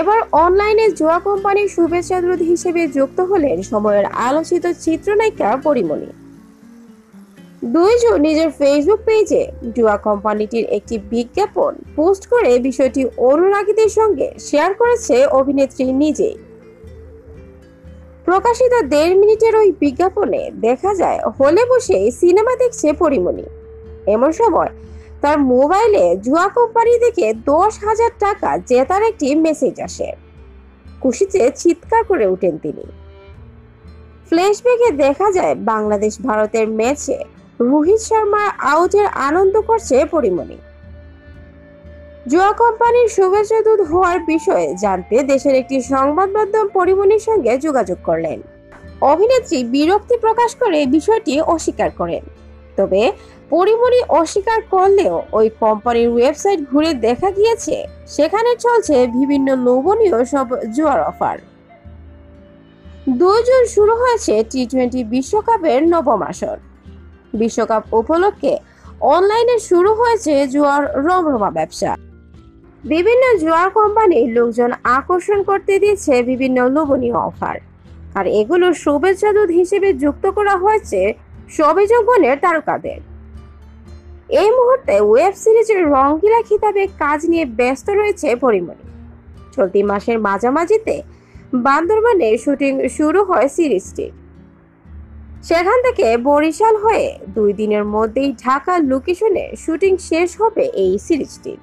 এবার অনলাইনে জুয়া কোম্পানির শুভেচ্ছা দূত হিসেবে যুক্ত হলেন সময়ের আলোচিত চিত্রনায়িকা পরীমনি। 2 জুন নিজের ফেসবুক পেজে জুয়া কোম্পানিটির একটি বিজ্ঞাপন পোস্ট করে বিষয়টি অনুরাগীদের সঙ্গে শেয়ার করেছে অভিনেত্রী নিজেই। প্রকাশিত 1.5 মিনিটের ওই বিজ্ঞাপনে দেখা যায় হলে বসে সিনেমা দেখছে পরীমনি। এমন সময় তার মোবাইলে জুয়া কোম্পানি থেকে 10,000 টাকা জেতার একটি মেসেজ আসে। খুশিতে চিৎকার করে ওঠেন তিনি। ফ্ল্যাশব্যাকে দেখা যায় বাংলাদেশ ভারতের ম্যাচে রোহিত শর্মা আউটের আনন্দ করছে পরীমনি। জুয়া কোম্পানির শুভেচ্ছা দূত হওয়ার বিষয়ে জানতে দেশের একটি সংবাদ মাধ্যম পরীমনির সঙ্গে যোগাযোগ করলেন। অভিনেত্রী বিরক্তি প্রকাশ করে বিষয়টি অস্বীকার করেন। তবে পরীমনি অস্বীকার করলেও ওই কোম্পানির ওয়েবসাইট ঘুরে দেখা গিয়েছে সেখানে চলছে বিভিন্ন লোভনীয় সব জুয়ার অফার। 2 জুন শুরু হয়েছে টি-20 বিশ্বকাপের নবম আসর। বিশ্বকাপ উপলক্ষে অনলাইনে শুরু হয়েছে জুয়ার রমরমা ব্যবসা। বিভিন্ন জুয়ার কোম্পানির লোকজন আকর্ষণ করতে দিচ্ছে বিভিন্ন লোভনীয় অফার, আর এগুলো শুভেচ্ছা দূত হিসেবে যুক্ত করা হয়েছে সবেজঙ্গনের তারকাদের। এই মুহূর্তে ওয়েব সিরিজের রঙ্গিলা খিতাবে কাজ নিয়ে ব্যস্ত রয়েছে পরীমনি। চলতি মাসের মাঝামাঝিতে বান্দরবানে শুটিং শুরু হয় সিরিজটির। সেখান থেকে বরিশাল হয়ে 2 দিনের মধ্যেই ঢাকা লোকেশনে শুটিং শেষ হবে এই সিরিজটির।